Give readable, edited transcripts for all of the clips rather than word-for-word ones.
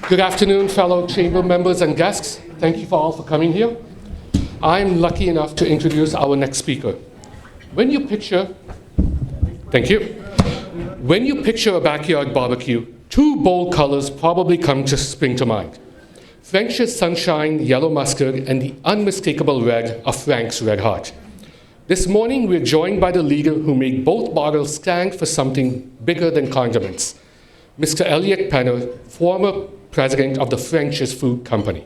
Good afternoon, fellow chamber members and guests. Thank you all for coming here. I'm lucky enough to introduce our next speaker. When you picture a backyard barbecue, two bold colors probably spring to mind. French's Sunshine Yellow Mustard and the unmistakable red of Frank's Red Hot. This morning, we're joined by the leader who made both bottles stand for something bigger than condiments, Mr. Elliot Penner, former president of the French's Food Company.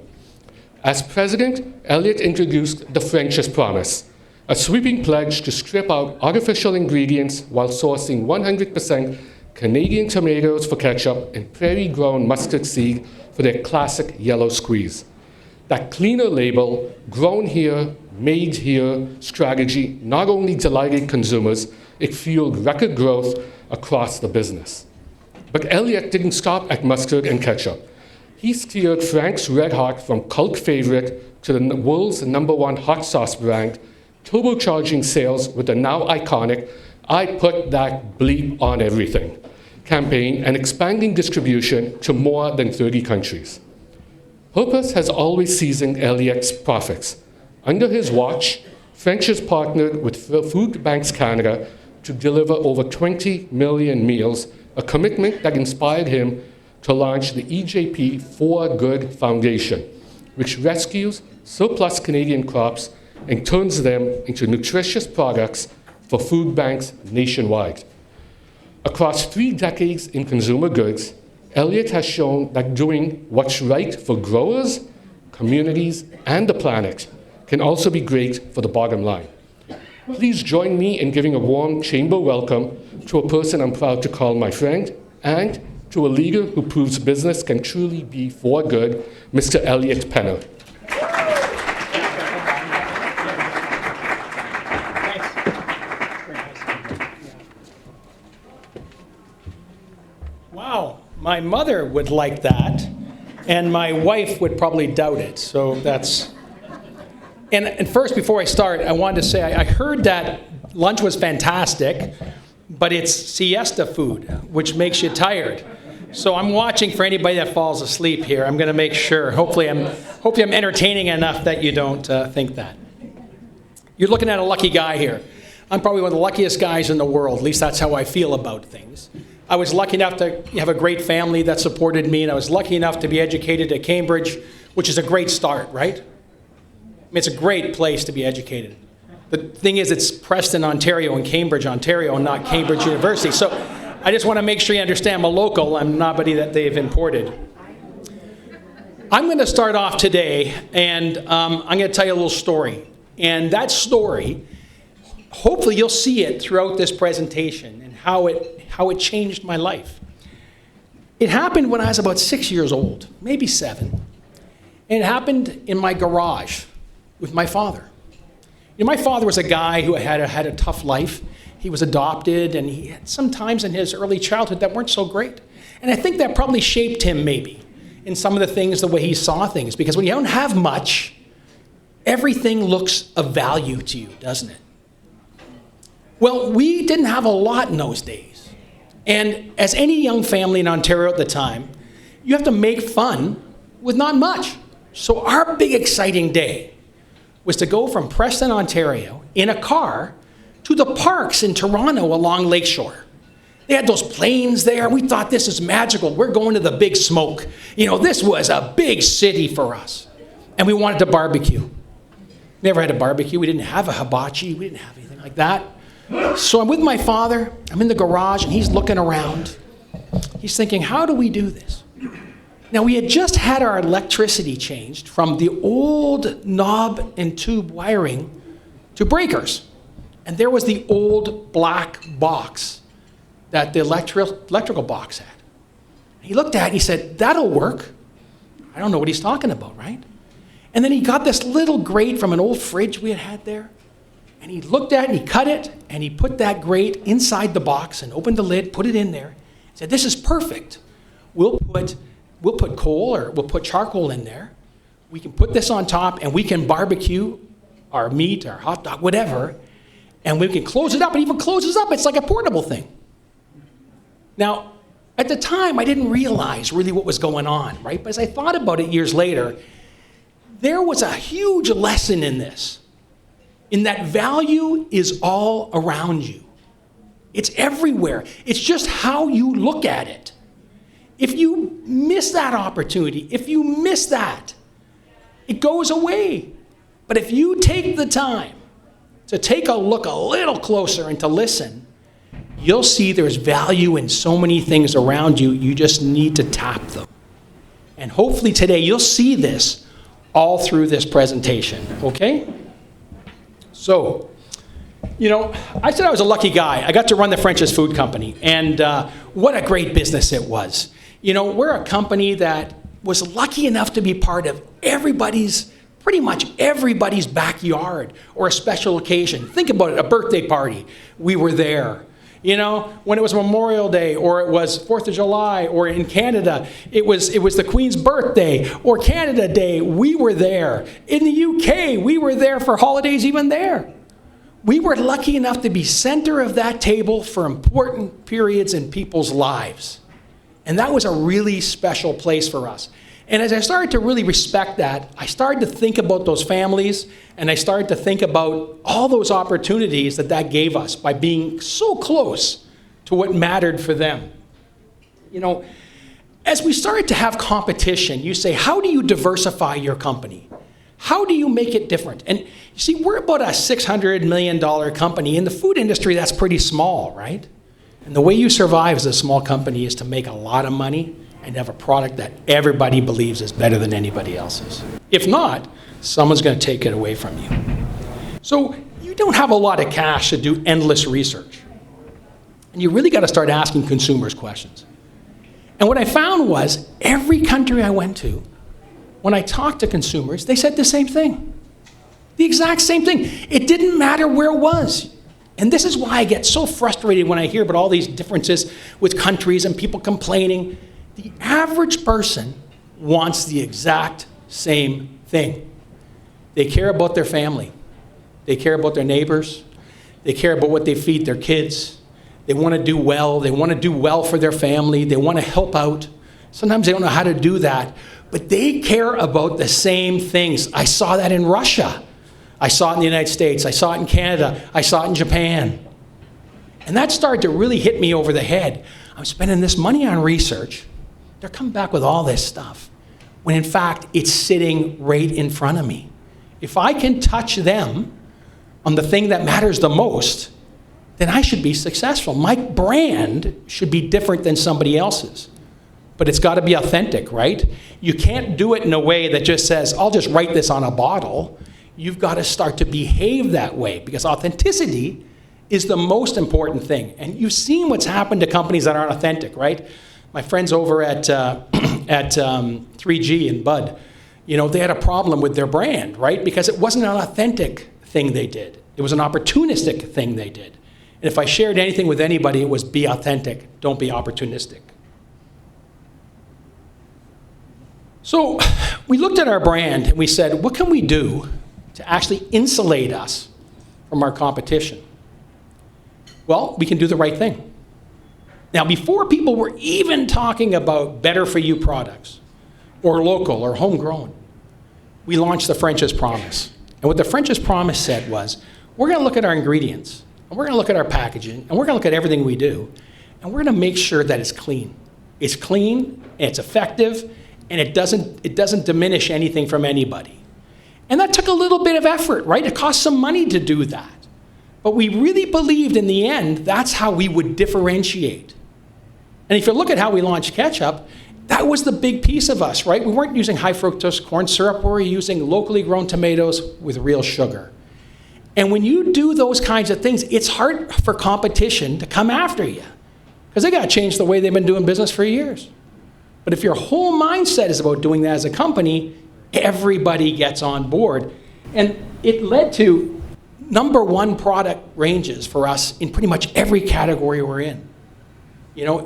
As president, Elliot introduced the French's Promise, a sweeping pledge to strip out artificial ingredients while sourcing 100% Canadian tomatoes for ketchup and prairie-grown mustard seed for their classic yellow squeeze. That cleaner label, grown here, made here strategy not only delighted consumers, it fueled record growth across the business. But Elliot didn't stop at mustard and ketchup. He steered Frank's Red Hot from cult favorite to the world's #1 hot sauce brand, turbocharging sales with the now iconic "I Put That Bleep on Everything" campaign and expanding distribution to more than 30 countries. Purpose has always seasoned Elliot's profits. Under his watch, French's partnered with Food Banks Canada to deliver over 20 million meals, a commitment that inspired him to launch the EJP For Good Foundation, which rescues surplus Canadian crops and turns them into nutritious products for food banks nationwide. Across 3 decades in consumer goods, Elliot has shown that doing what's right for growers, communities, and the planet can also be great for the bottom line. Please join me in giving a warm chamber welcome to a person I'm proud to call my friend, and to a leader who proves business can truly be for good, Mr. Elliot Penner. Wow, my mother would like that, and my wife would probably doubt it, so that's... And first, before I start, I wanted to say I heard that lunch was fantastic, but it's siesta food, which makes you tired. So I'm watching for anybody that falls asleep here. I'm going to make sure. Hopefully I'm entertaining enough that you don't think that. You're looking at a lucky guy here. I'm probably one of the luckiest guys in the world. At least that's how I feel about things. I was lucky enough to have a great family that supported me, and I was lucky enough to be educated at Cambridge, which is a great start, right? I mean, it's a great place to be educated. The thing is, it's Preston, Ontario, and Cambridge, Ontario, and not Cambridge University. So I just want to make sure you understand I'm a local. I'm nobody that they've imported. I'm going to start off today, and I'm going to tell you a little story. And that story, hopefully you'll see it throughout this presentation and how it changed my life. It happened when I was about 6 years old, maybe 7. And it happened in my garage with my father. You know, my father was a guy who had a tough life. He was adopted, and he had some times in his early childhood that weren't so great. And I think that probably shaped him, maybe, in some of the things, the way he saw things. Because when you don't have much, everything looks of value to you, doesn't it? Well, we didn't have a lot in those days. And as any young family in Ontario at the time, you have to make fun with not much. So our big exciting day was to go from Preston, Ontario, in a car to the parks in Toronto along Lakeshore. They had those planes there. We thought, this is magical. We're going to the big smoke. You know, this was a big city for us. And we wanted to barbecue. Never had a barbecue. We didn't have a hibachi. We didn't have anything like that. So I'm with my father. I'm in the garage, and he's looking around. He's thinking, how do we do this? Now, we had just had our electricity changed from the old knob and tube wiring to breakers. And there was the old black box that the electrical box had. He looked at it and he said, that'll work. I don't know what he's talking about, right? And then he got this little grate from an old fridge we had there. And he looked at it, and he cut it, and he put that grate inside the box and opened the lid, put it in there. He said, this is perfect. We'll put coal, or we'll put charcoal in there. We can put this on top, and we can barbecue our meat, our hot dog, whatever, and we can close it up. It even closes up. It's like a portable thing. Now, At the time, I didn't realize really what was going on, right? But as I thought about it years later, there was a huge lesson in this, in that value is all around you. It's everywhere. It's just how you look at it. If you miss that opportunity, if you miss that, it goes away. But if you take the time to take a look a little closer and to listen, you'll see there's value in so many things around you. You just need to tap them. And hopefully today you'll see this all through this presentation, okay? So, I said I was a lucky guy. I got to run the French's Food Company, and what a great business it was. We're a company that was lucky enough to be part of pretty much everybody's backyard or a special occasion. Think about it, a birthday party, we were there. When it was Memorial Day, or it was 4th of July, or in Canada, it was the Queen's birthday, or Canada Day, we were there. In the UK, we were there for holidays even there. We were lucky enough to be center of that table for important periods in people's lives. And that was a really special place for us. And as I started to really respect that, I started to think about those families, and I started to think about all those opportunities that gave us by being so close to what mattered for them. As we started to have competition, you say, how do you diversify your company? How do you make it different? And you see, we're about a $600 million company. In the food industry, that's pretty small, right? And the way you survive as a small company is to make a lot of money and have a product that everybody believes is better than anybody else's. If not, someone's going to take it away from you. So you don't have a lot of cash to do endless research. And you really got to start asking consumers questions. And what I found was every country I went to, when I talked to consumers, they said the same thing. The exact same thing. It didn't matter where it was. And this is why I get so frustrated when I hear about all these differences with countries and people complaining. The average person wants the exact same thing. They care about their family. They care about their neighbors. They care about what they feed their kids. They want to do well. They want to do well for their family. They want to help out. Sometimes they don't know how to do that, but they care about the same things. I saw that in Russia. I saw it in the United States. I saw it in Canada. I saw it in Japan. And that started to really hit me over the head. I'm spending this money on research. They're coming back with all this stuff, when in fact, it's sitting right in front of me. If I can touch them on the thing that matters the most, then I should be successful. My brand should be different than somebody else's. But it's got to be authentic, right? You can't do it in a way that just says, I'll just write this on a bottle. You've got to start to behave that way, because authenticity is the most important thing. And you've seen what's happened to companies that aren't authentic, right? My friends over at 3G and Bud, they had a problem with their brand, right? Because it wasn't an authentic thing they did. It was an opportunistic thing they did. And if I shared anything with anybody, it was be authentic, don't be opportunistic. So we looked at our brand and we said, what can we do to actually insulate us from our competition? Well, we can do the right thing. Now, before people were even talking about better-for-you products, or local, or homegrown, we launched the French's Promise. And what the French's Promise said was, we're going to look at our ingredients, and we're going to look at our packaging, and we're going to look at everything we do, and we're going to make sure that it's clean. It's clean, and it's effective, and it doesn't diminish anything from anybody. And that took a little bit of effort, right? It cost some money to do that. But we really believed in the end that's how we would differentiate. And if you look at how we launched ketchup, that was the big piece of us, right? We weren't using high fructose corn syrup. We were using locally grown tomatoes with real sugar. And when you do those kinds of things, it's hard for competition to come after you, because they got to change the way they've been doing business for years. But if your whole mindset is about doing that as a company, everybody gets on board. And it led to #1 product ranges for us in pretty much every category we're in.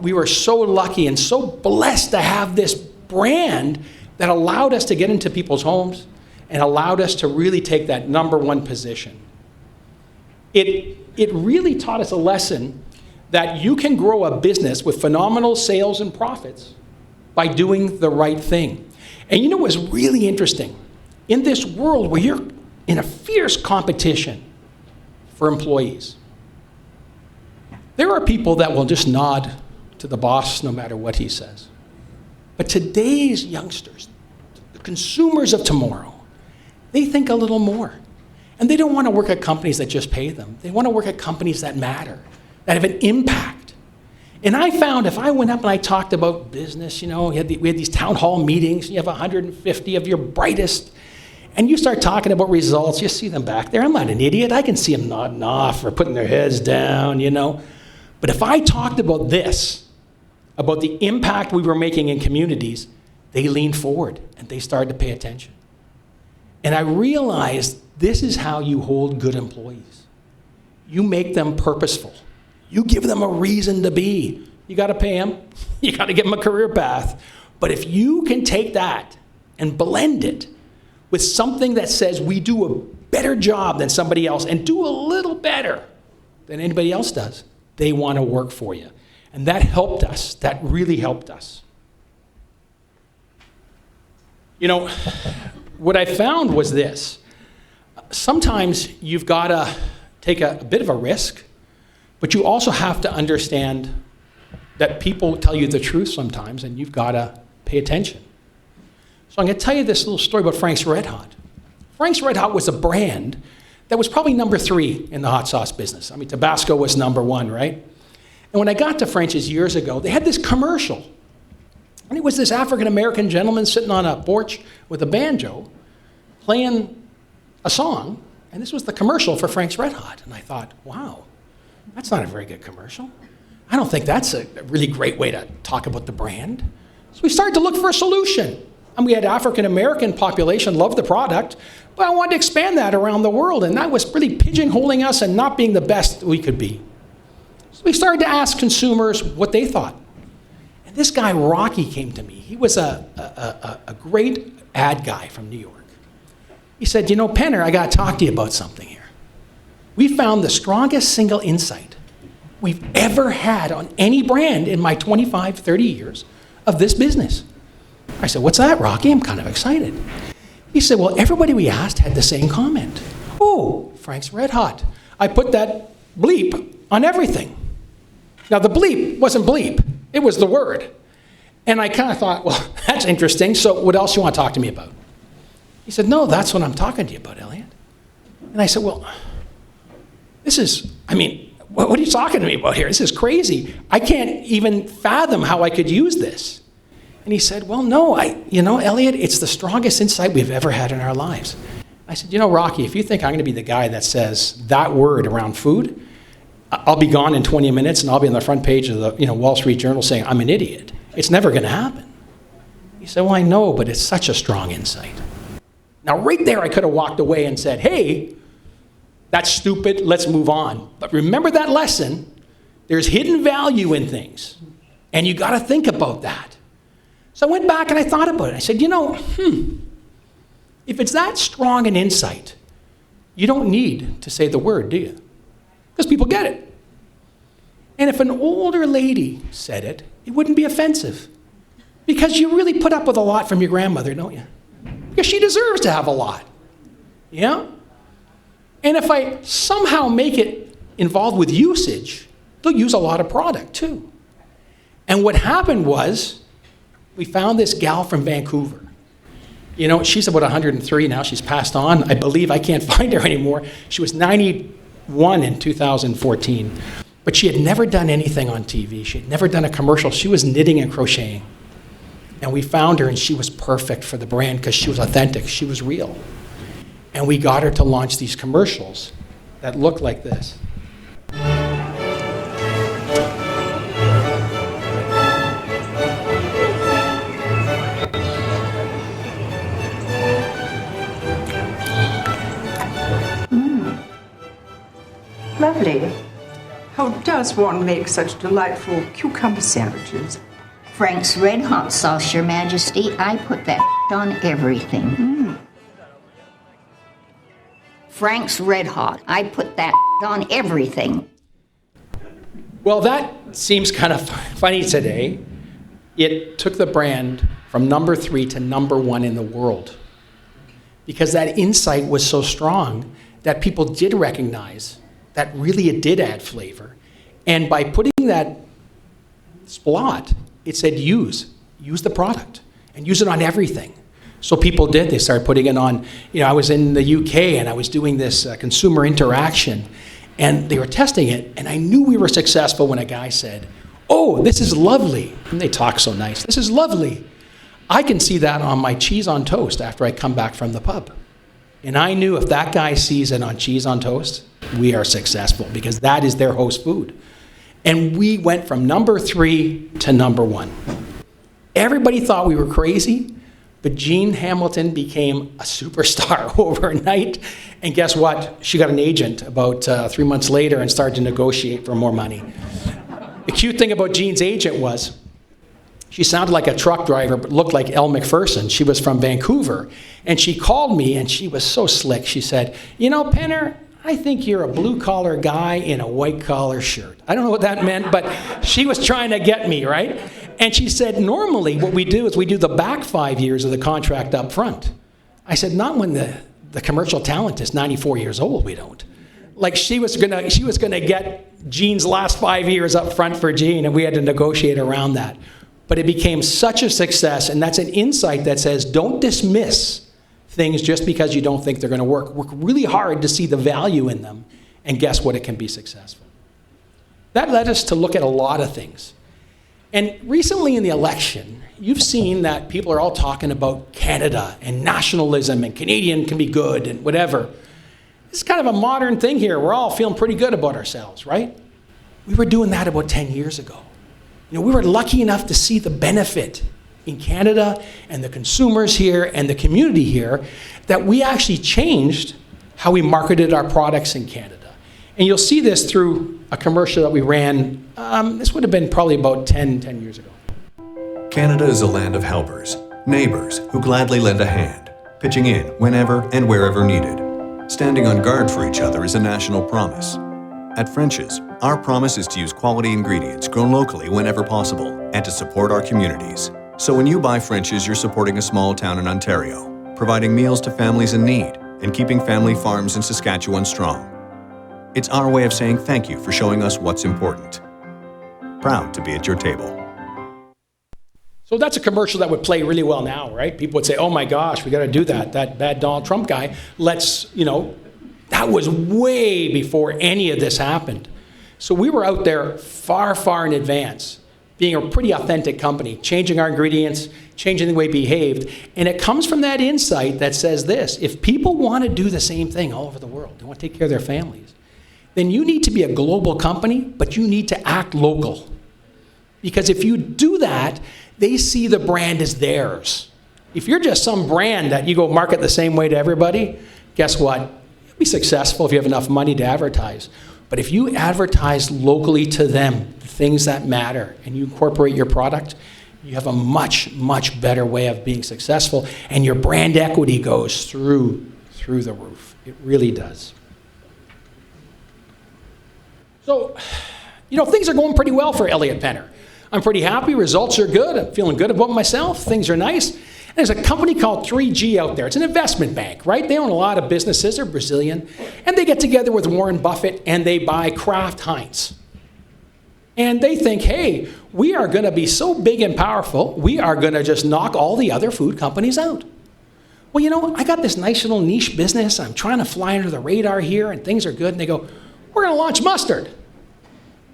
We were so lucky and so blessed to have this brand that allowed us to get into people's homes and allowed us to really take that #1 position. It really taught us a lesson that you can grow a business with phenomenal sales and profits by doing the right thing. And you know what's really interesting? In this world where you're in a fierce competition for employees, there are people that will just nod to the boss no matter what he says. But today's youngsters, the consumers of tomorrow, they think a little more. And they don't want to work at companies that just pay them. They want to work at companies that matter, that have an impact. And I found if I went up and I talked about business, we had these town hall meetings, you have 150 of your brightest, and you start talking about results, you see them back there. I'm not an idiot. I can see them nodding off or putting their heads down, But if I talked about this, about the impact we were making in communities, they leaned forward and they started to pay attention. And I realized this is how you hold good employees. You make them purposeful. You give them a reason to be. You got to pay them. You got to give them a career path. But if you can take that and blend it with something that says we do a better job than somebody else and do a little better than anybody else does, they want to work for you. And that helped us. That really helped us. What I found was this. Sometimes you've got to take a bit of a risk, but you also have to understand that people tell you the truth sometimes, and you've got to pay attention. So I'm going to tell you this little story about Frank's Red Hot. Frank's Red Hot was a brand that was probably number 3 in the hot sauce business. I mean, Tabasco was number 1, right? And when I got to French's years ago, they had this commercial. And it was this African-American gentleman sitting on a porch with a banjo playing a song, and this was the commercial for Frank's Red Hot. And I thought, wow, that's not a very good commercial. I don't think that's a really great way to talk about the brand. So we started to look for a solution. And we had African-American population love the product, but I wanted to expand that around the world, and that was really pigeonholing us and not being the best we could be. So we started to ask consumers what they thought. And this guy, Rocky, came to me. He was a great ad guy from New York. He said, Penner, I got to talk to you about something here. We found the strongest single insight we've ever had on any brand in my 25, 30 years of this business. I said, what's that, Rocky? I'm kind of excited. He said, well, everybody we asked had the same comment. Oh, Frank's Red Hot. I put that bleep on everything. Now, the bleep wasn't bleep. It was the word. And I kind of thought, well, that's interesting. So what else you want to talk to me about? He said, no, that's what I'm talking to you about, Elliot. And I said, well, what are you talking to me about here? This is crazy. I can't even fathom how I could use this. And he said, well, no, Elliot, it's the strongest insight we've ever had in our lives. I said, Rocky, if you think I'm going to be the guy that says that word around food, I'll be gone in 20 minutes and I'll be on the front page of the Wall Street Journal saying I'm an idiot. It's never going to happen. He said, well, I know, but it's such a strong insight. Now, right there, I could have walked away and said, hey, that's stupid, let's move on. But remember that lesson, there's hidden value in things, and you got to think about that. So I went back and I thought about it. I said, if it's that strong an insight, you don't need to say the word, do you? Because people get it. And if an older lady said it, it wouldn't be offensive. Because you really put up with a lot from your grandmother, don't you? Because she deserves to have a lot. Yeah? And if I somehow make it involved with usage, they'll use a lot of product too. And what happened was, we found this gal from Vancouver. She's about 103 now. She's passed on. I believe I can't find her anymore. She was 91 in 2014. But she had never done anything on TV. She had never done a commercial. She was knitting and crocheting. And we found her, and she was perfect for the brand because she was authentic. She was real. And we got her to launch these commercials that looked like this. Lovely. How does one make such delightful cucumber sandwiches? Frank's Red Hot sauce, Your Majesty. I put that on everything. Frank's Red Hot. I put that on everything. Well, that seems kind of funny today. It took the brand from number 3 to number 1 in the world because that insight was so strong that people did recognize that really it did add flavor. And by putting that splot, it said use the product and use it on everything. So people did. They started putting it on, I was in the UK and I was doing this consumer interaction and they were testing it and I knew we were successful when a guy said, "Oh, this is lovely." And they talk so nice. "This is lovely." I can see that on my cheese on toast after I come back from the pub. And I knew if that guy sees it on cheese on toast, we are successful because that is their host food. And we went from number 3 to number 1. Everybody thought we were crazy, but Jean Hamilton became a superstar overnight. And guess what? She got an agent about 3 months later and started to negotiate for more money. The cute thing about Jean's agent was she sounded like a truck driver, but looked like Elle McPherson. She was from Vancouver. And she called me, and she was so slick. She said, "Penner, I think you're a blue-collar guy in a white-collar shirt." I don't know what that meant, but she was trying to get me, right? And she said, "Normally what we do is we do the back 5 years of the contract up front." I said, "Not when the commercial talent is 94 years old, we don't." Like she was gonna get Jean's last 5 years up front for Jean, and we had to negotiate around that. But it became such a success, and that's an insight that says don't dismiss things just because you don't think they're going to work. Work really hard to see the value in them, and guess what? It can be successful. That led us to look at a lot of things. And recently in the election, you've seen that people are all talking about Canada and nationalism and Canadian can be good and whatever. This is kind of a modern thing here. We're all feeling pretty good about ourselves, right? We were doing that about 10 years ago. We were lucky enough to see the benefit in Canada and the consumers here and the community here that we actually changed how we marketed our products in Canada. And you'll see this through a commercial that we ran, this would have been probably about 10 years ago. Canada is a land of helpers, neighbors who gladly lend a hand, pitching in whenever and wherever needed. Standing on guard for each other is a national promise. At French's, our promise is to use quality ingredients grown locally whenever possible and to support our communities. So when you buy French's, you're supporting a small town in Ontario, providing meals to families in need and keeping family farms in Saskatchewan strong. It's our way of saying thank you for showing us what's important. Proud to be at your table. So that's a commercial that would play really well now, right? People would say, "Oh my gosh, we got to do that. That bad Donald Trump guy, that was way before any of this happened." So we were out there far, far in advance, being a pretty authentic company, changing our ingredients, changing the way we behaved. And it comes from that insight that says this: if people want to do the same thing all over the world, they want to take care of their families, then you need to be a global company, but you need to act local. Because if you do that, they see the brand as theirs. If you're just some brand that you go market the same way to everybody, guess what? You'll be successful if you have enough money to advertise. But if you advertise locally to them, the things that matter, and you incorporate your product, you have a much, much better way of being successful, and your brand equity goes through the roof. It really does. So, things are going pretty well for Elliot Penner. I'm pretty happy. Results are good. I'm feeling good about myself. Things are nice. And there's a company called 3G out there. It's an investment bank, right? They own a lot of businesses. They're Brazilian. And they get together with Warren Buffett and they buy Kraft Heinz. And they think, hey, we are going to be so big and powerful, we are going to just knock all the other food companies out. Well, I got this nice little niche business. I'm trying to fly under the radar here and things are good. And they go, we're going to launch mustard.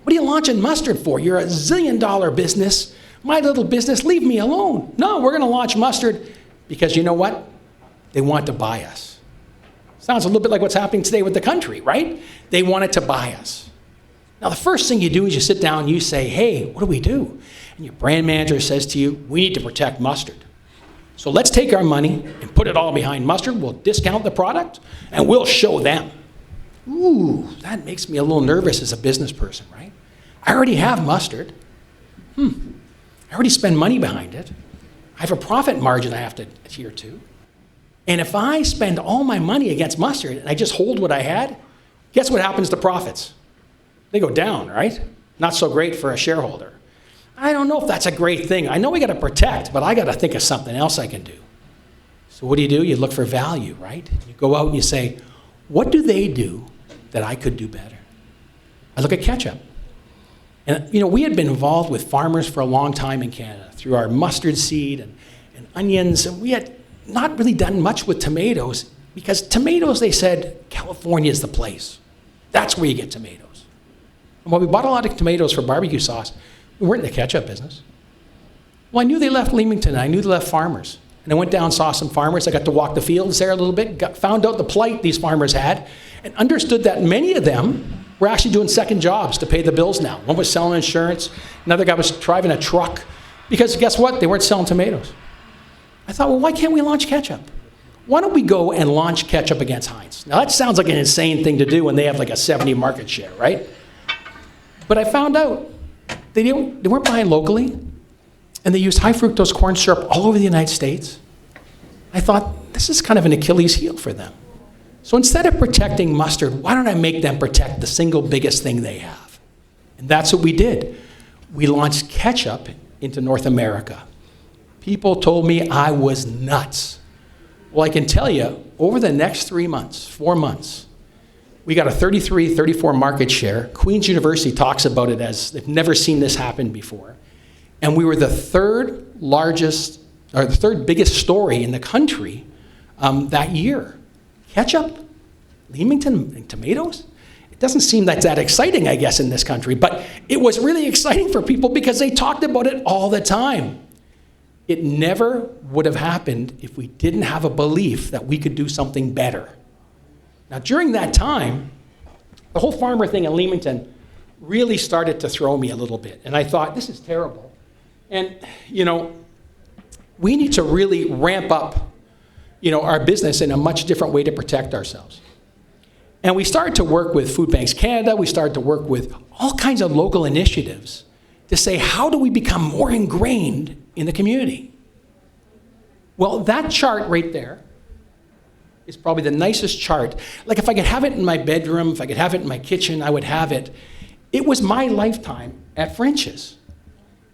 What are you launching mustard for? You're a zillion-dollar business. My little business, leave me alone. No, we're going to launch mustard because you know what? They want to buy us. Sounds a little bit like what's happening today with the country, right? They wanted to buy us. Now, the first thing you do is you sit down and you say, hey, what do we do? And your brand manager says to you, we need to protect mustard. So let's take our money and put it all behind mustard. We'll discount the product and we'll show them. Ooh, that makes me a little nervous as a business person, right? I already have mustard. I already spend money behind it. I have a profit margin I have to adhere to. And if I spend all my money against mustard and I just hold what I had, guess what happens to profits? They go down, right? Not so great for a shareholder. I don't know if that's a great thing. I know we got to protect, but I got to think of something else I can do. So what do? You look for value, right? You go out and you say, what do they do that I could do better? I look at ketchup. And we had been involved with farmers for a long time in Canada through our mustard seed and onions, and we had not really done much with tomatoes because tomatoes, they said, California is the place. That's where you get tomatoes. And while we bought a lot of tomatoes for barbecue sauce, we weren't in the ketchup business. Well, I knew they left Leamington. I knew they left farmers. And I went down, saw some farmers. I got to walk the fields there a little bit, found out the plight these farmers had, and understood that many of them were actually doing second jobs to pay the bills now. One was selling insurance. Another guy was driving a truck. Because guess what? They weren't selling tomatoes. I thought, well, why can't we launch ketchup? Why don't we go and launch ketchup against Heinz? Now, that sounds like an insane thing to do when they have like a 70 market share, right? But I found out they weren't buying locally, and they used high fructose corn syrup all over the United States. I thought, this is kind of an Achilles heel for them. So instead of protecting mustard, why don't I make them protect the single biggest thing they have? And that's what we did. We launched ketchup into North America. People told me I was nuts. Well, I can tell you, over the next 4 months, we got a 33, 34 market share. Queen's University talks about it as they've never seen this happen before. And we were the third biggest story in the country that year. Ketchup, Leamington, and tomatoes? It doesn't seem that's that exciting, I guess, in this country, but it was really exciting for people because they talked about it all the time. It never would have happened if we didn't have a belief that we could do something better. Now, during that time, the whole farmer thing in Leamington really started to throw me a little bit, and I thought, this is terrible. And, we need to really ramp up our business in a much different way to protect ourselves. And we started to work with Food Banks Canada. We started to work with all kinds of local initiatives to say, how do we become more ingrained in the community? Well, that chart right there is probably the nicest chart. Like if I could have it in my bedroom, if I could have it in my kitchen, I would have it. It was my lifetime at French's.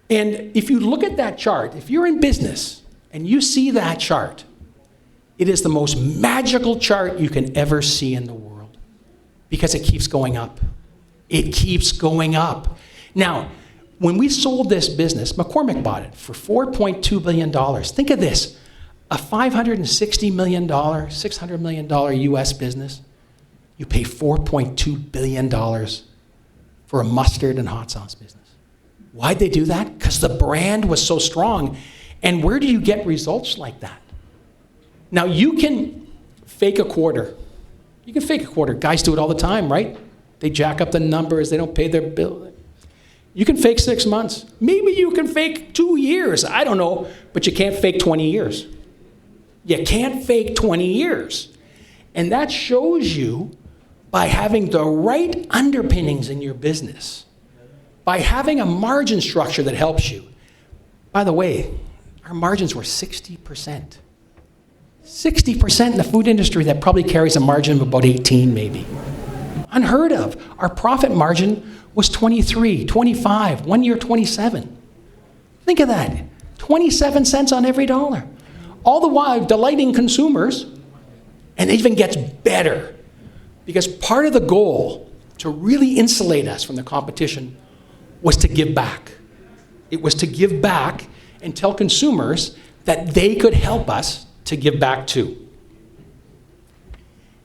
And if you look at that chart, if you're in business and you see that chart, it is the most magical chart you can ever see in the world because it keeps going up. It keeps going up. Now, when we sold this business, McCormick bought it for $4.2 billion. Think of this, a $560 million, $600 million US business. You pay $4.2 billion for a mustard and hot sauce business. Why'd they do that? Because the brand was so strong. And where do you get results like that? Now, you can fake a quarter. You can fake a quarter. Guys do it all the time, right? They jack up the numbers. They don't pay their bill. You can fake 6 months. Maybe you can fake 2 years. I don't know. But you can't fake 20 years. You can't fake 20 years. And that shows you by having the right underpinnings in your business, by having a margin structure that helps you. By the way, our margins were 60%. 60% in the food industry that probably carries a margin of about 18 maybe. Unheard of. Our profit margin was 23, 25, 1 year 27. Think of that. 27 cents on every dollar. All the while delighting consumers, and it even gets better. Because part of the goal to really insulate us from the competition was to give back. It was to give back and tell consumers that they could help us to give back too.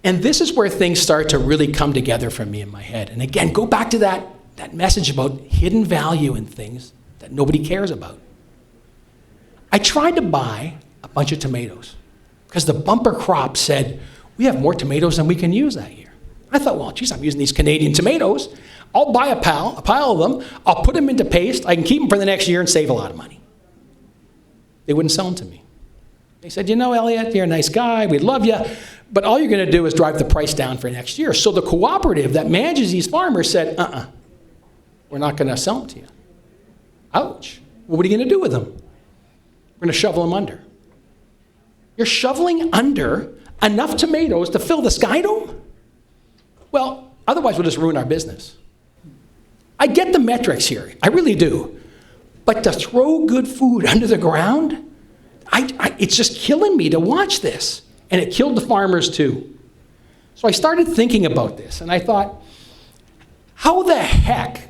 And this is where things start to really come together for me in my head. And again, go back to that message about hidden value in things that nobody cares about. I tried to buy a bunch of tomatoes because the bumper crop said, we have more tomatoes than we can use that year. I thought, well, geez, I'm using these Canadian tomatoes. I'll buy a pile of them. I'll put them into paste. I can keep them for the next year and save a lot of money. They wouldn't sell them to me. They said, Elliot, you're a nice guy. We love you. But all you're going to do is drive the price down for next year. So the cooperative that manages these farmers said, we're not going to sell them to you. Ouch. Well, what are you going to do with them? We're going to shovel them under. You're shoveling under enough tomatoes to fill the Sky Dome? Well, otherwise we'll just ruin our business. I get the metrics here, I really do. But to throw good food under the ground, it's just killing me to watch this. And it killed the farmers too. So I started thinking about this, and I thought, how the heck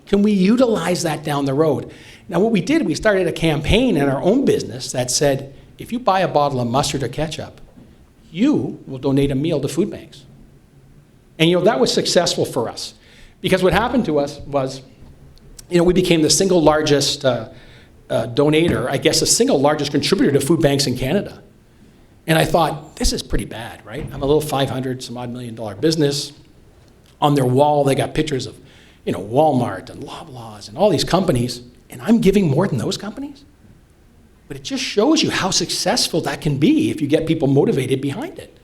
can we utilize that down the road? Now what we did, we started a campaign in our own business that said, if you buy a bottle of mustard or ketchup, you will donate a meal to food banks. And that was successful for us. Because what happened to us was, we became the single largest donator, I guess the single largest contributor to food banks in Canada. And I thought, this is pretty bad, right? I'm a little $500-some-odd million business. On their wall, they got pictures of, Walmart and Loblaws and all these companies, and I'm giving more than those companies? But it just shows you how successful that can be if you get people motivated behind it.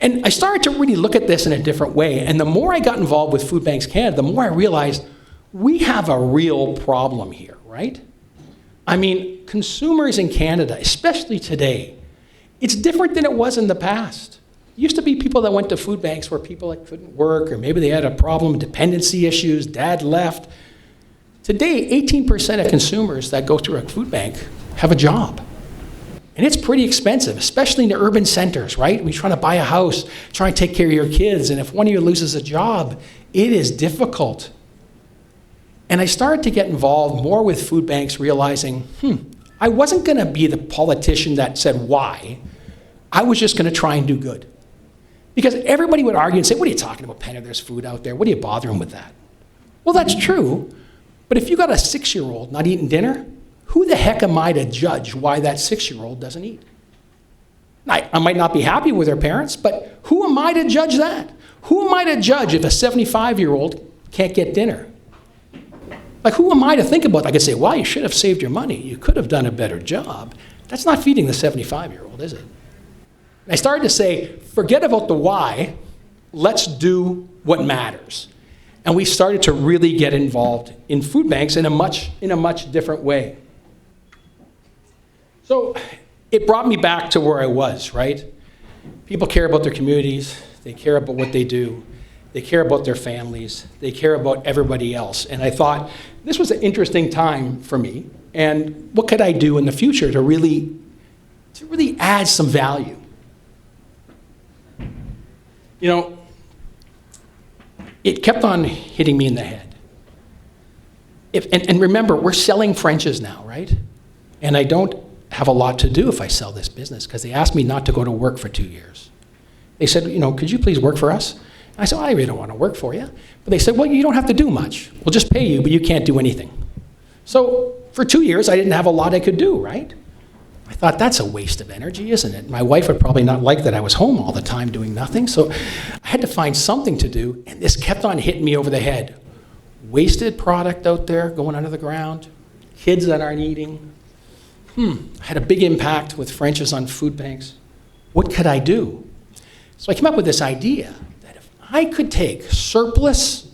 And I started to really look at this in a different way, and the more I got involved with Food Banks Canada, the more I realized we have a real problem here, right? I mean, consumers in Canada, especially today, it's different than it was in the past. It used to be people that went to food banks where people that couldn't work, or maybe they had a problem, dependency issues, dad left. Today, 18% of consumers that go through a food bank have a job. And it's pretty expensive, especially in the urban centers, right? When you're trying to buy a house, trying to take care of your kids, and if one of you loses a job, it is difficult. And I started to get involved more with food banks, realizing, I wasn't going to be the politician that said why. I was just going to try and do good. Because everybody would argue and say, what are you talking about, Penner? There's food out there. What are you bothering with that? Well, that's true. But if you got a 6-year-old not eating dinner, who the heck am I to judge why that 6-year-old doesn't eat? I might not be happy with their parents, but who am I to judge that? Who am I to judge if a 75-year-old can't get dinner? Like, who am I to think about? I could say, well, you should have saved your money. You could have done a better job. That's not feeding the 75-year-old, is it? And I started to say, forget about the why. Let's do what matters. And we started to really get involved in food banks in a much different way. So it brought me back to where I was, right? People care about their communities. They care about what they do. They care about their families. They care about everybody else. And I thought, this was an interesting time for me. And what could I do in the future to really add some value? It kept on hitting me in the head. And remember, we're selling French's now, right? And I don't have a lot to do if I sell this business, because they asked me not to go to work for 2 years. They said, could you please work for us? And I said, I really don't want to work for you. But they said, well, you don't have to do much. We'll just pay you, but you can't do anything. So for 2 years, I didn't have a lot I could do, right? I thought, that's a waste of energy, isn't it? My wife would probably not like that I was home all the time doing nothing, so I had to find something to do, and this kept on hitting me over the head. Wasted product out there going under the ground, kids that aren't eating. I had a big impact with French's on food banks. What could I do? So I came up with this idea that if I could take surplus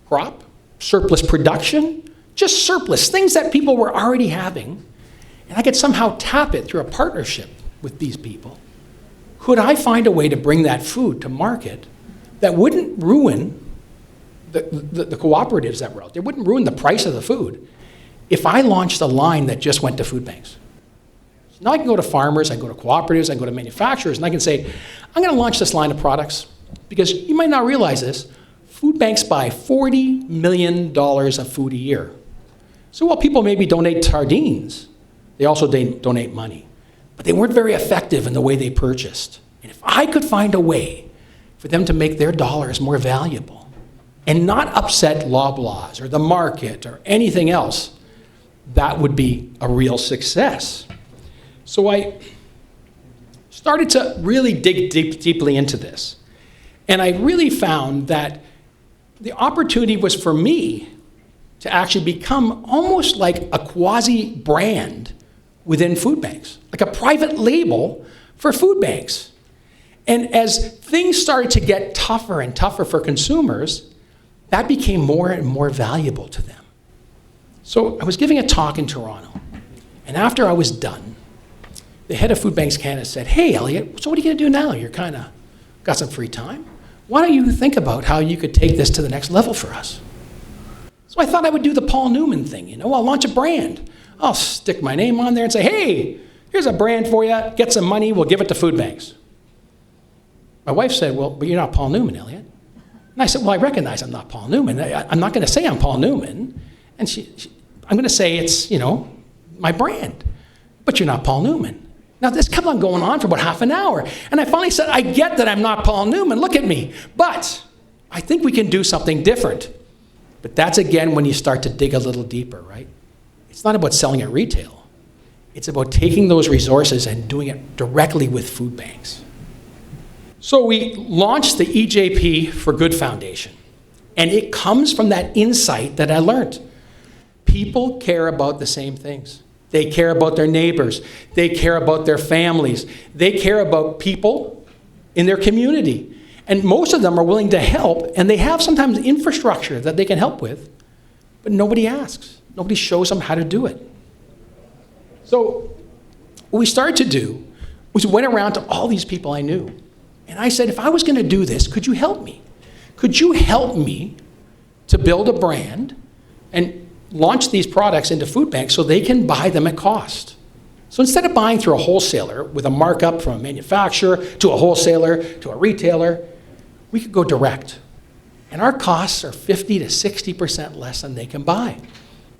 crop, surplus production, just surplus, things that people were already having, and I could somehow tap it through a partnership with these people, could I find a way to bring that food to market that wouldn't ruin the cooperatives that were out there, wouldn't ruin the price of the food, if I launched a line that just went to food banks? So now I can go to farmers, I can go to cooperatives, I can go to manufacturers, and I can say, I'm going to launch this line of products, because you might not realize this, food banks buy $40 million of food a year. So while people maybe donate sardines, they also donate money. But they weren't very effective in the way they purchased. And if I could find a way for them to make their dollars more valuable and not upset Loblaws or the market or anything else, that would be a real success. So I started to really dig deeply into this. And I really found that the opportunity was for me to actually become almost like a quasi-brand within food banks, like a private label for food banks. And as things started to get tougher and tougher for consumers, that became more and more valuable to them. So I was giving a talk in Toronto, and after I was done, the head of Food Banks Canada said, hey, Elliot, so what are you going to do now? You're kind of got some free time. why don't you think about how you could take this to the next level for us? So I thought I would do the Paul Newman thing, I'll launch a brand. I'll stick my name on there and say, hey, here's a brand for you, get some money, we'll give it to food banks. My wife said, well, but you're not Paul Newman, Elliot. And I said, well, I recognize I'm not Paul Newman. I'm not going to say I'm Paul Newman. And I'm going to say it's, my brand. But you're not Paul Newman. Now, this kept on going on for about half an hour. And I finally said, I get that I'm not Paul Newman. Look at me. But I think we can do something different. But that's, again, when you start to dig a little deeper, right? It's not about selling at retail. It's about taking those resources and doing it directly with food banks. So we launched the EJP for Good Foundation. And it comes from that insight that I learned. People care about the same things. They care about their neighbors. They care about their families. They care about people in their community. And most of them are willing to help, and they have sometimes infrastructure that they can help with, but nobody asks. Nobody shows them how to do it. So what we started to do was we went around to all these people I knew, and I said, if I was going to do this, could you help me? Could you help me to build a brand and launch these products into food banks so they can buy them at cost? So instead of buying through a wholesaler with a markup from a manufacturer to a wholesaler to a retailer, we could go direct. And our costs are 50 to 60% less than they can buy,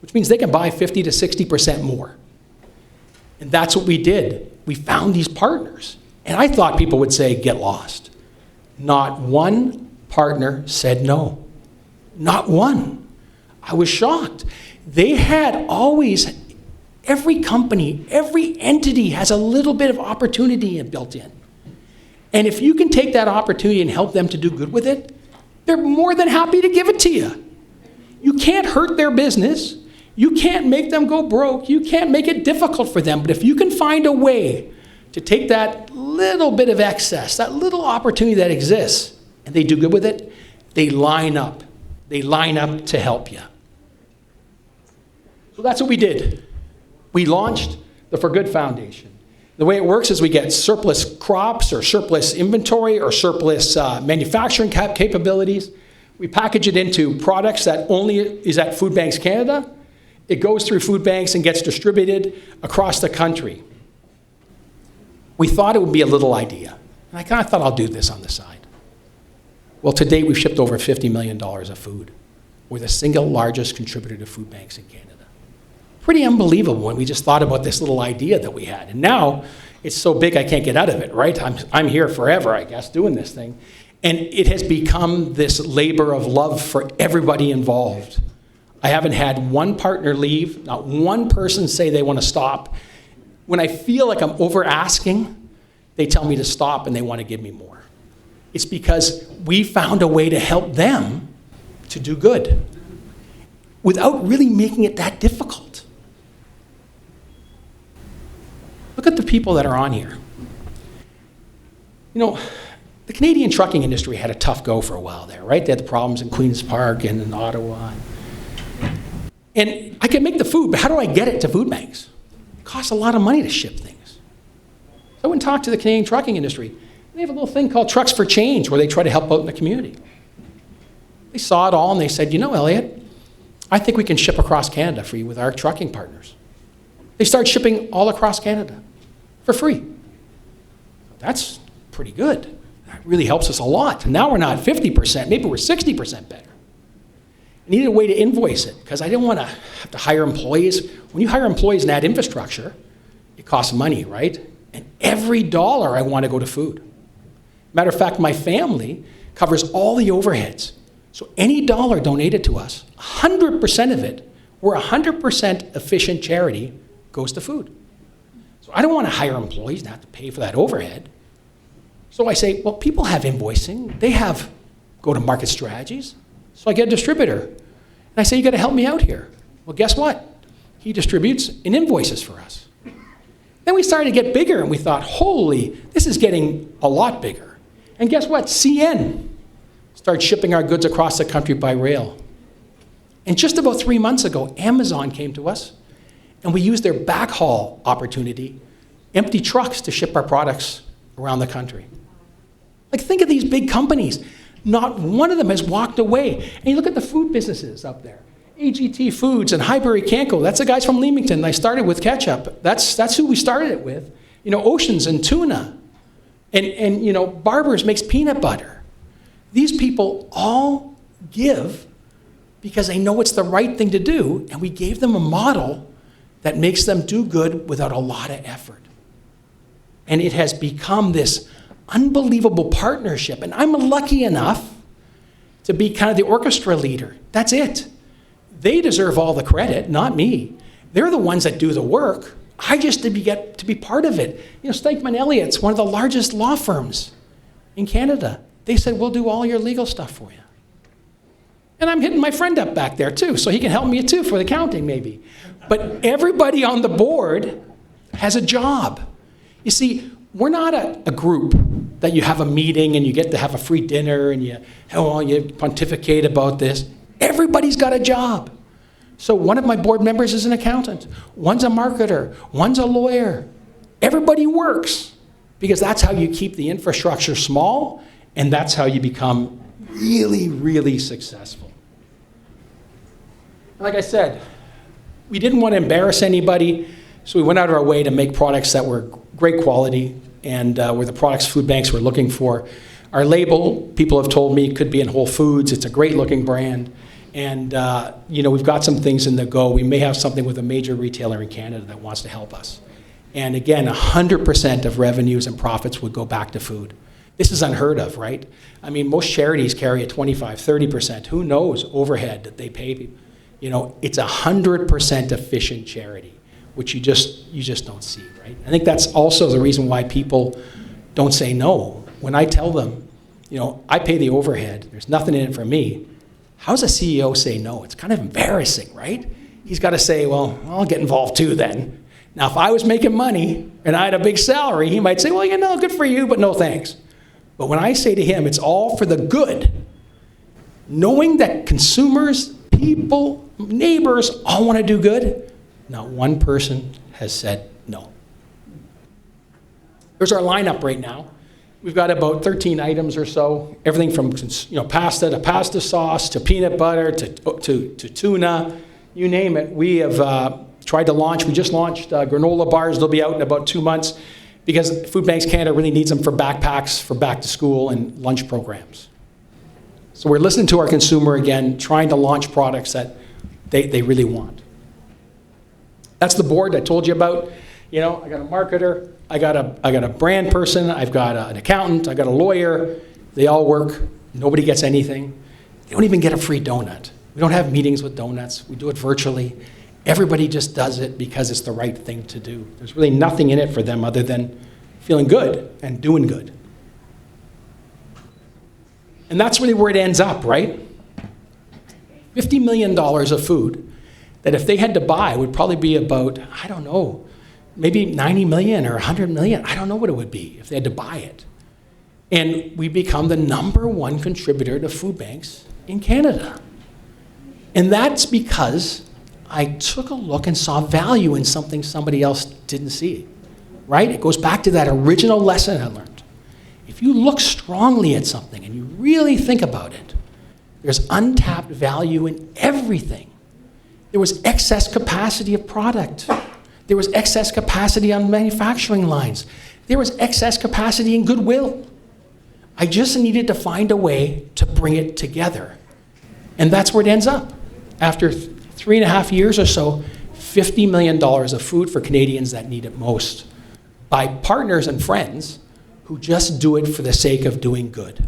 which means they can buy 50 to 60% more. And that's what we did. We found these partners. And I thought people would say, get lost. Not one partner said no. Not one. I was shocked. They had always, every company, every entity has a little bit of opportunity built in. And if you can take that opportunity and help them to do good with it, they're more than happy to give it to you. You can't hurt their business. You can't make them go broke. You can't make it difficult for them. But if you can find a way to take that little bit of excess, that little opportunity that exists, and they do good with it, they line up. They line up to help you. So that's what we did. We launched the For Good Foundation. The way it works is we get surplus crops or surplus inventory or surplus manufacturing capabilities. We package it into products that only is at Food Banks Canada. It goes through food banks and gets distributed across the country. We thought it would be a little idea. And I kind of thought I'll do this on the side. Well, to date, we've shipped over $50 million of food. We're the single largest contributor to food banks in Canada. Pretty unbelievable when we just thought about this little idea that we had. And now it's so big I can't get out of it, right? I'm here forever, I guess, doing this thing. And it has become this labor of love for everybody involved. I haven't had one partner leave, not one person say they want to stop. When I feel like I'm over asking, they tell me to stop and they want to give me more. It's because we found a way to help them to do good without really making it that difficult. Look at the people that are on here. The Canadian trucking industry had a tough go for a while there, right? They had the problems in Queen's Park and in Ottawa. And I can make the food, but how do I get it to food banks? It costs a lot of money to ship things. So I went and talked to the Canadian trucking industry. They have a little thing called Trucks for Change where they try to help out in the community. They saw it all and they said, Elliot, I think we can ship across Canada for you with our trucking partners. They start shipping all across Canada for free. That's pretty good. That really helps us a lot. Now we're not 50%, maybe we're 60% better. I needed a way to invoice it because I didn't want to have to hire employees. When you hire employees and add infrastructure, it costs money, right? And every dollar I want to go to food. Matter of fact, my family covers all the overheads. So any dollar donated to us, 100% of it, we're 100% efficient charity, goes to food. So I don't want to hire employees and have to pay for that overhead. So I say, well, people have invoicing. They have go-to-market strategies. So I get a distributor. And I say, you got to help me out here. Well, guess what? He distributes and invoices for us. Then we started to get bigger, and we thought, holy, this is getting a lot bigger. And guess what? CN started shipping our goods across the country by rail. And just about 3 months ago, Amazon came to us, and we used their backhaul opportunity, empty trucks to ship our products around the country. Like, think of these big companies. Not one of them has walked away. And you look at the food businesses up there. AGT Foods and Highbury Canco, that's the guys from Leamington. I started with ketchup. That's who we started it with. Oceans and tuna. And Barber's makes peanut butter. These people all give because they know it's the right thing to do, and we gave them a model that makes them do good without a lot of effort. And it has become this unbelievable partnership. And I'm lucky enough to be kind of the orchestra leader. That's it. They deserve all the credit, not me. They're the ones that do the work. I just get to be part of it. Stankman Elliott's one of the largest law firms in Canada. They said, we'll do all your legal stuff for you. And I'm hitting my friend up back there too, so he can help me too for the accounting maybe. But everybody on the board has a job. You see, we're not a group that you have a meeting and you get to have a free dinner and you pontificate about this. Everybody's got a job. So one of my board members is an accountant. One's a marketer. One's a lawyer. Everybody works because that's how you keep the infrastructure small, and that's how you become really, really successful. Like I said, we didn't want to embarrass anybody, so we went out of our way to make products that were great quality and were the products food banks were looking for. Our label, people have told me, could be in Whole Foods. It's a great looking brand. And we've got some things in the go. We may have something with a major retailer in Canada that wants to help us. And again, 100% of revenues and profits would go back to food. This is unheard of, right? I mean, most charities carry a 25, 30%. Who knows overhead that they pay people. It's 100% efficient charity, which you just don't see, right? I think that's also the reason why people don't say no. When I tell them, I pay the overhead, there's nothing in it for me. How does a CEO say no? It's kind of embarrassing, right? He's got to say, well, I'll get involved too then. Now, if I was making money and I had a big salary, he might say, well, good for you, but no thanks. But when I say to him, it's all for the good, knowing that consumers, people, neighbors all want to do good, not one person has said no. There's our lineup right now. We've got about 13 items or so, everything from pasta to pasta sauce to peanut butter to tuna, you name it. We have tried to launch. We just launched granola bars. They'll be out in about 2 months because Food Banks Canada really needs them for backpacks, for back to school and lunch programs. So we're listening to our consumer again, trying to launch products that they really want. That's the board I told you about. I got a marketer, I got a brand person, I've got an accountant, I got a lawyer. They all work. Nobody gets anything. They don't even get a free donut. We don't have meetings with donuts. We do it virtually. Everybody just does it because it's the right thing to do. There's really nothing in it for them other than feeling good and doing good. And that's really where it ends up, right? $50 million of food that if they had to buy would probably be about, I don't know, maybe 90 million or 100 million. I don't know what it would be if they had to buy it. And we become the #1 contributor to food banks in Canada. And that's because I took a look and saw value in something somebody else didn't see, right? It goes back to that original lesson I learned. If you look strongly at something and you really think about it, there's untapped value in everything. There was excess capacity of product. There was excess capacity on manufacturing lines. There was excess capacity in goodwill. I just needed to find a way to bring it together. And that's where it ends up. After 3.5 years or so, $50 million of food for Canadians that need it most by partners and friends who just do it for the sake of doing good.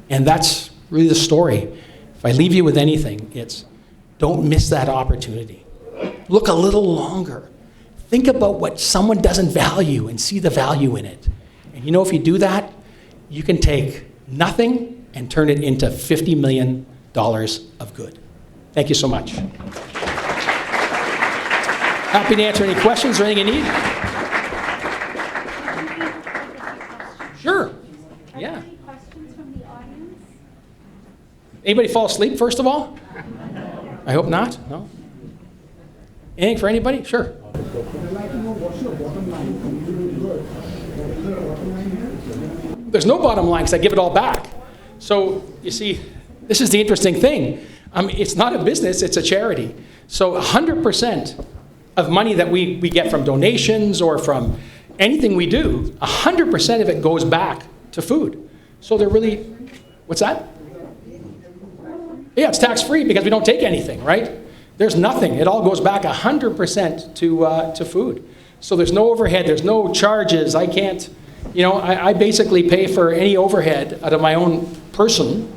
And that's really the story. If I leave you with anything, it's don't miss that opportunity. Look a little longer. Think about what someone doesn't value and see the value in it. And if you do that, you can take nothing and turn it into $50 million of good. Thank you so much. Happy to answer any questions or anything you need. Sure. Yeah. Any questions from the audience? Anybody fall asleep, first of all? I hope not. No? Anything for anybody? Sure. There's no bottom line because I give it all back. So you see, this is the interesting thing. It's not a business, it's a charity. So 100% of money that we get from donations or from anything we do, 100% of it goes back to food. So they're really, what's that? Yeah, it's tax-free because we don't take anything, right? There's nothing. It all goes back 100% to food. So there's no overhead, there's no charges. I can't, I basically pay for any overhead out of my own person,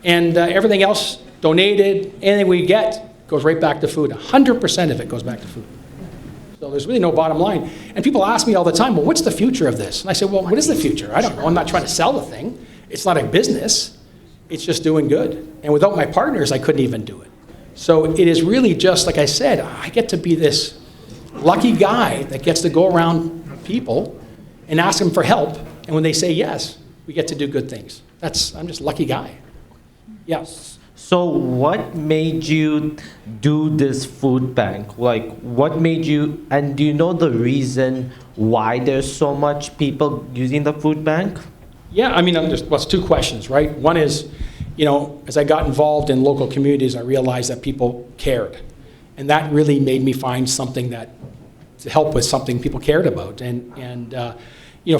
and everything else donated, anything we get goes right back to food. 100% of it goes back to food. So there's really no bottom line. And people ask me all the time, well, what's the future of this? And I say, well, what is the future? I don't know. I'm not trying to sell the thing. It's not a business. It's just doing good. And without my partners, I couldn't even do it. So it is really just, like I said, I get to be this lucky guy that gets to go around people and ask them for help. And when they say yes, we get to do good things. I'm just a lucky guy. Yeah. So what made you do this food bank? Like, what made you, and do you know the reason why there's so much people using the food bank? Yeah, it's two questions, right? One is, as I got involved in local communities, I realized that people cared. And that really made me find something to help with something people cared about. And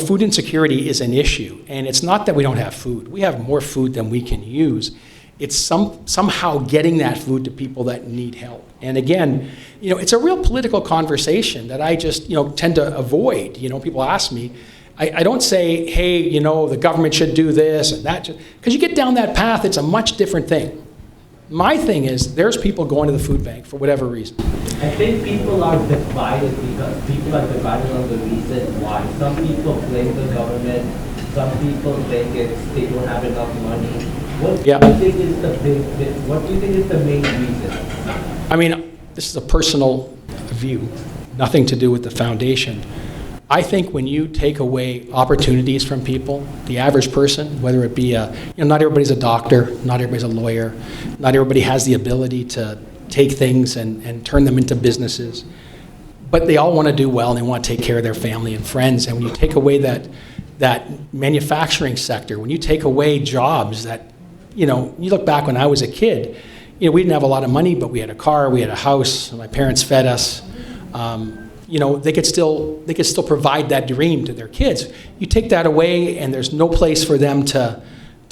food insecurity is an issue. And it's not that we don't have food. We have more food than we can use. It's somehow getting that food to people that need help. And again, it's a real political conversation that I just, tend to avoid. People ask me, I don't say, hey, the government should do this and that, because you get down that path, it's a much different thing. My thing is, there's people going to the food bank for whatever reason. I think people are divided because people are divided on the reason why. Some people blame the government. Some people think they don't have enough money. What do you think is what do you think is the main reason? This is a personal view, nothing to do with the foundation. I think when you take away opportunities from people, the average person, whether it be not everybody's a doctor, not everybody's a lawyer, not everybody has the ability to take things and turn them into businesses, but they all want to do well and they want to take care of their family and friends. And when you take away that manufacturing sector, when you take away jobs that, you look back when I was a kid, we didn't have a lot of money, but we had a car, we had a house, and my parents fed us. They could still provide that dream to their kids. You take that away, and there's no place for them to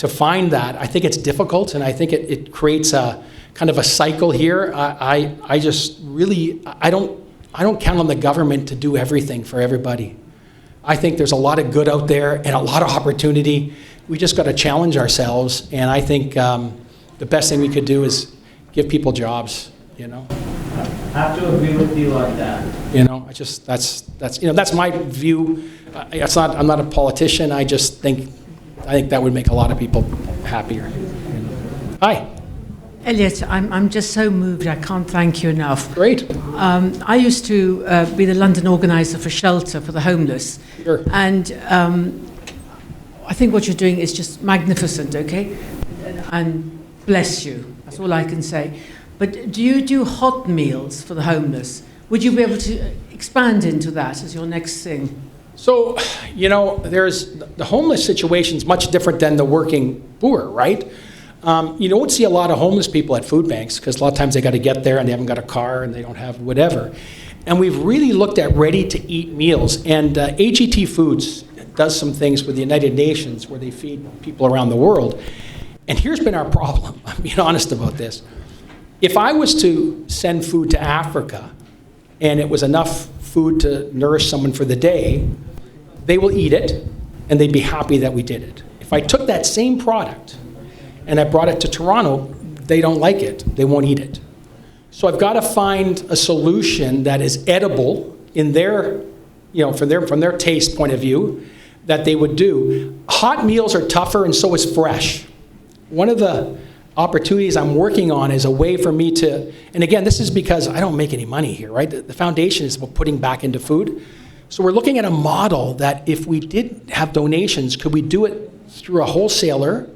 find that. I think it's difficult, and I think it creates a kind of a cycle here. I just really I don't count on the government to do everything for everybody. I think there's a lot of good out there and a lot of opportunity. We just got to challenge ourselves, and I think the best thing we could do is give people jobs. I have to agree with you on that. That's my view. I'm not a politician. I think that would make a lot of people happier. Hi. Elliot, I'm just so moved. I can't thank you enough. Great. I used to be the London organizer for Shelter for the Homeless. Sure. And I think what you're doing is just magnificent, okay? And bless you. That's all I can say. But do you do hot meals for the homeless? Would you be able to expand into that as your next thing? So, there's the homeless situation is much different than the working poor, right? You don't see a lot of homeless people at food banks because a lot of times they got to get there and they haven't got a car and they don't have whatever. And we've really looked at ready-to-eat meals. And AGT Foods does some things with the United Nations where they feed people around the world. And here's been our problem. I'm being honest about this. If I was to send food to Africa and it was enough food to nourish someone for the day, they will eat it and they'd be happy that we did it. If I took that same product and I brought it to Toronto, they don't like it. They won't eat it. So I've got to find a solution that is edible in their, from their taste point of view, that they would do. Hot meals are tougher and so is fresh. One of the opportunities I'm working on is a way for me to, and again, this is because I don't make any money here, right? The foundation is about putting back into food. So we're looking at a model that if we did have donations, could we do it through a wholesaler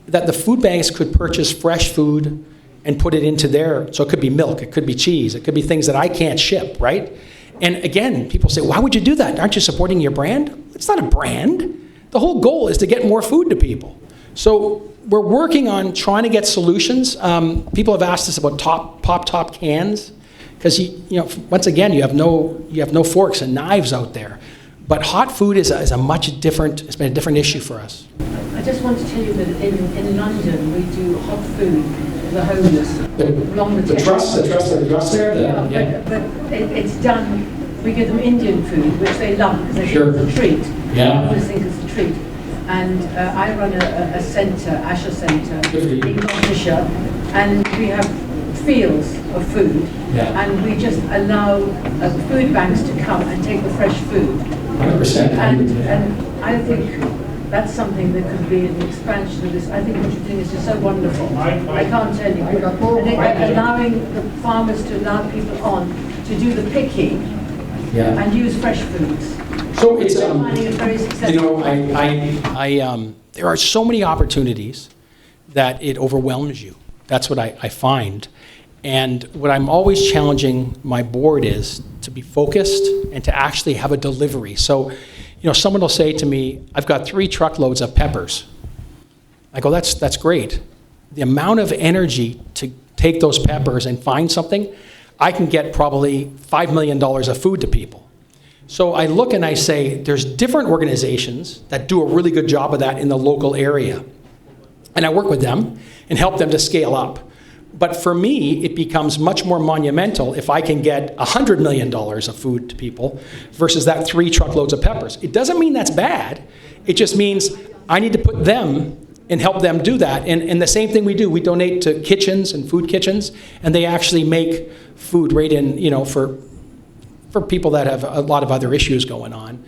that the food banks could purchase fresh food and put it into there. So it could be milk, it could be cheese, it could be things that I can't ship, right? And again, people say, why would you do that? Aren't you supporting your brand? It's not a brand. The whole goal is to get more food to people. So we're working on trying to get solutions. People have asked us about pop-top cans, because once again, you have no forks and knives out there. But hot food is a much different. It's been a different issue for us. I just want to tell you that in London we do hot food for the homeless along the truss there. But it's done. We give them Indian food, which they love because they Sure. think it's a treat. Yeah. Always think it's a treat. And I run a centre, Asher Centre, in Gloucestershire, and we have fields of food, and we just allow food banks to come and take the fresh food. 100%. And I think that's something that could be an expansion of this. I think what you're doing is just so wonderful. I can't tell you. I think allowing the farmers to allow people on to do the picking and use fresh foods. So it's I'm finding it very successful. there are so many opportunities that it overwhelms you. That's what I find. And what I'm always challenging my board is to be focused and to actually have a delivery. So, someone will say to me, I've got 3 truckloads of peppers. I go, that's great. The amount of energy to take those peppers and find something, I can get probably $5 million of food to people. So I look and I say, there's different organizations that do a really good job of that in the local area. And I work with them and help them to scale up. But for me, it becomes much more monumental if I can get $100 million of food to people versus that 3 truckloads of peppers. It doesn't mean that's bad. It just means I need to put them and help them do that. And the same thing we do. We donate to kitchens and food kitchens, and they actually make food right in, for people that have a lot of other issues going on.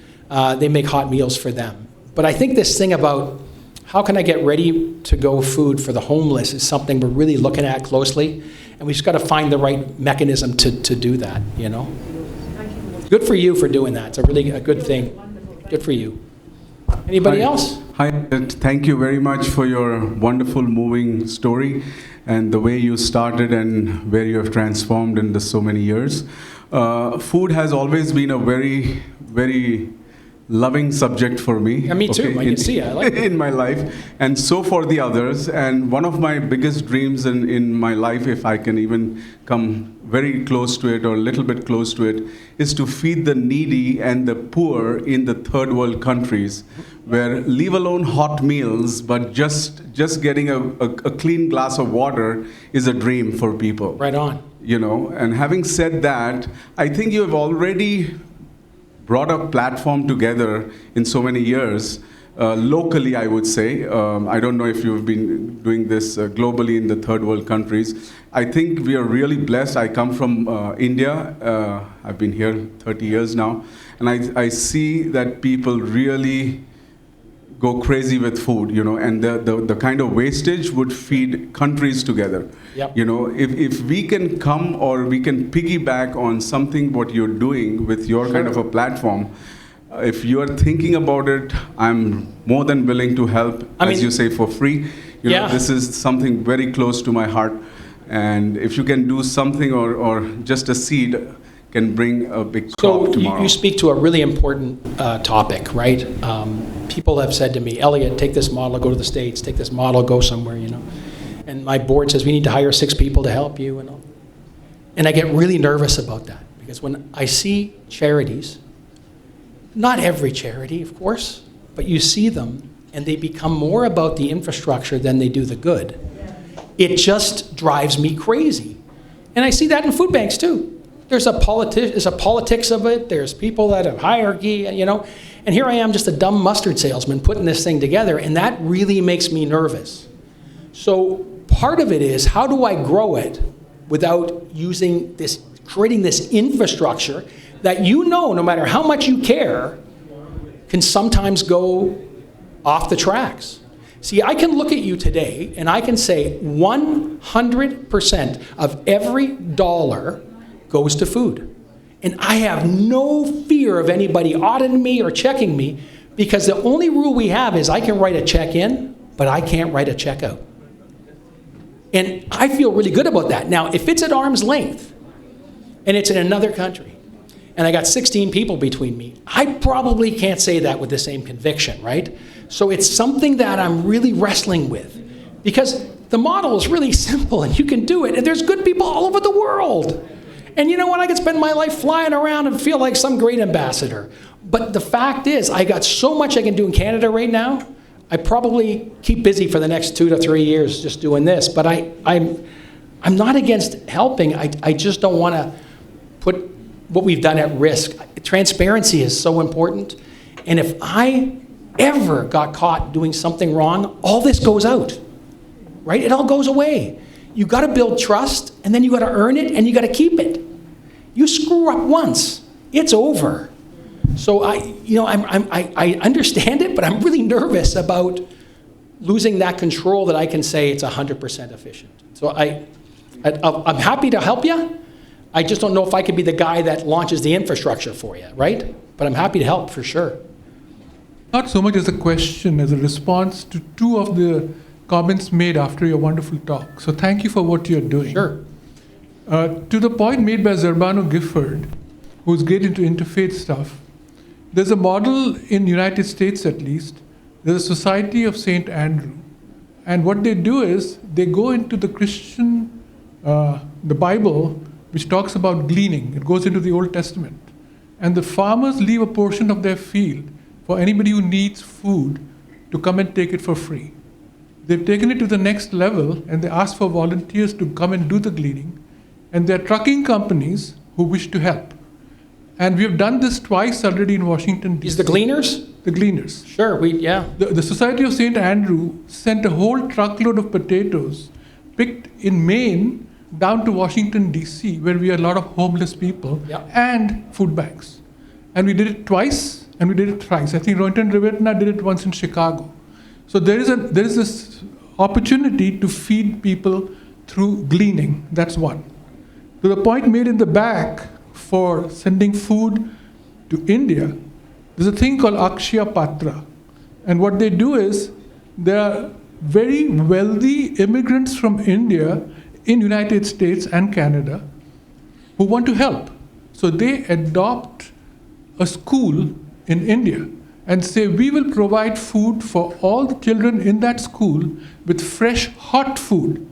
They make hot meals for them. But I think this thing about how can I get ready to go food for the homeless is something we're really looking at closely, and we just got to find the right mechanism to do that, Good for you for doing that. It's a really a good thing. Good for you. Anybody else? Hi, thank you very much for your wonderful, moving story and the way you started and where you have transformed in so many years. Food has always been a very, very loving subject for me. Yeah, me too. I can see it. I like it. In my life, and so for the others. And one of my biggest dreams in my life, if I can even come very close to it or a little bit close to it, is to feed the needy and the poor in the third world countries, where leave alone hot meals, but just getting a clean glass of water is a dream for people. Right on. And having said that, I think you have already brought a platform together in so many years, locally, I would say. I don't know if you've been doing this globally in the third world countries. I think we are really blessed. I come from India. I've been here 30 years now. And I see that people really go crazy with food, and the kind of wastage would feed countries together. Yep. If we can come or we can piggyback on something what you're doing with your kind of a platform, if you are thinking about it, I'm more than willing to help, as you say, for free. This is something very close to my heart. And if you can do something or just a seed can bring a big crop tomorrow. So you speak to a really important topic, right? People have said to me, Elliot, take this model, go to the States, take this model, go somewhere, And my board says, we need to hire 6 people to help you, And I get really nervous about that, because when I see charities, not every charity, of course, but you see them, and they become more about the infrastructure than they do the good. It just drives me crazy. And I see that in food banks, too. There's a politics of it. There's people that have hierarchy, And here I am, just a dumb mustard salesman putting this thing together, and that really makes me nervous. So part of it is, how do I grow it without creating this infrastructure that no matter how much you care, can sometimes go off the tracks. See, I can look at you today, and I can say 100% of every dollar goes to food. And I have no fear of anybody auditing me or checking me, because the only rule we have is I can write a check in, but I can't write a check out. And I feel really good about that. Now, if it's at arm's length, and it's in another country, and I got 16 people between me, I probably can't say that with the same conviction, right? So it's something that I'm really wrestling with, because the model is really simple and you can do it, and there's good people all over the world. And you know what? I could spend my life flying around and feel like some great ambassador. But the fact is, I got so much I can do in Canada right now. I probably keep busy for the next 2 to 3 years just doing this. But I'm not against helping. I just don't want to put what we've done at risk. Transparency is so important. And if I ever got caught doing something wrong, all this goes out, right? It all goes away. You got to build trust, and then you got to earn it, and you got to keep it. You screw up once, it's over. So I understand it, but I'm really nervous about losing that control that I can say it's 100% efficient. So I'm happy to help you. I just don't know if I could be the guy that launches the infrastructure for you, right? But I'm happy to help for sure. Not so much as a question, as a response to two of the comments made after your wonderful talk. So thank you for what you're doing. Sure. To the point made by Zerbano Gifford, who's great into interfaith stuff, there's a model in the United States at least. There's a Society of St. Andrew. And what they do is they go into the Christian, the Bible, which talks about gleaning. It goes into the Old Testament. And the farmers leave a portion of their field for anybody who needs food to come and take it for free. They've taken it to the next level, and they ask for volunteers to come and do the gleaning. And there are trucking companies who wish to help. And we have done this twice already in Washington, D.C. Is the Gleaners? The Gleaners. Sure, yeah. The Society of St. Andrew sent a whole truckload of potatoes picked in Maine down to Washington, D.C., where we have a lot of homeless people, and food banks. And we did it twice, and we did it thrice. I think Roynton Rivetna did it once in Chicago. So there is this opportunity to feed people through gleaning. That's one. To the point made in the back for sending food to India, there's a thing called Akshaya Patra. And what they do is, there are very wealthy immigrants from India in United States and Canada who want to help. So they adopt a school in India and say, we will provide food for all the children in that school with fresh, hot food.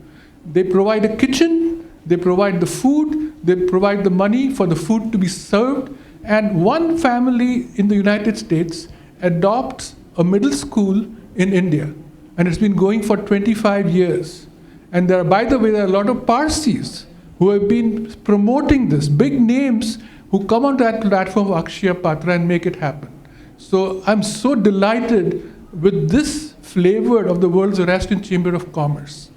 They provide a kitchen, they provide the food, they provide the money for the food to be served, and one family in the United States adopts a middle school in India. And it's been going for 25 years. And there are, by the way, there are a lot of Parsis who have been promoting this, big names who come onto that platform of Akshaya Patra and make it happen. So I'm so delighted with this flavor of the world's Zoroastrian Chamber of Commerce,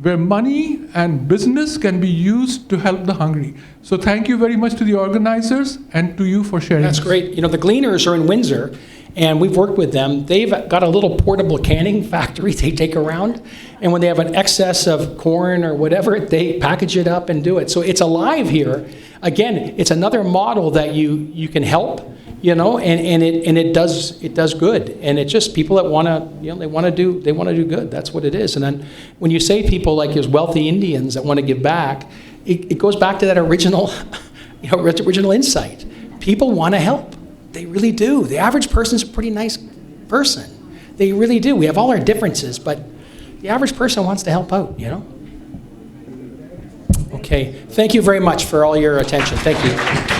where money and business can be used to help the hungry. So thank you very much to the organizers and to you for sharing. That's great. You know, the Gleaners are in Windsor, and we've worked with them. They've got a little portable canning factory they take around, and when they have an excess of corn or whatever, they package it up and do it. So it's alive here. Again, it's another model that you can help, you know, and it does good. And it's just people that want to, you know, they want to do good. That's what it is. And then when you say people like there's wealthy Indians that want to give back, it goes back to that original, you know, original insight. People want to help. They really do. The average person's a pretty nice person. They really do. We have all our differences, but the average person wants to help out, you know? Okay. Thank you very much for all your attention. Thank you.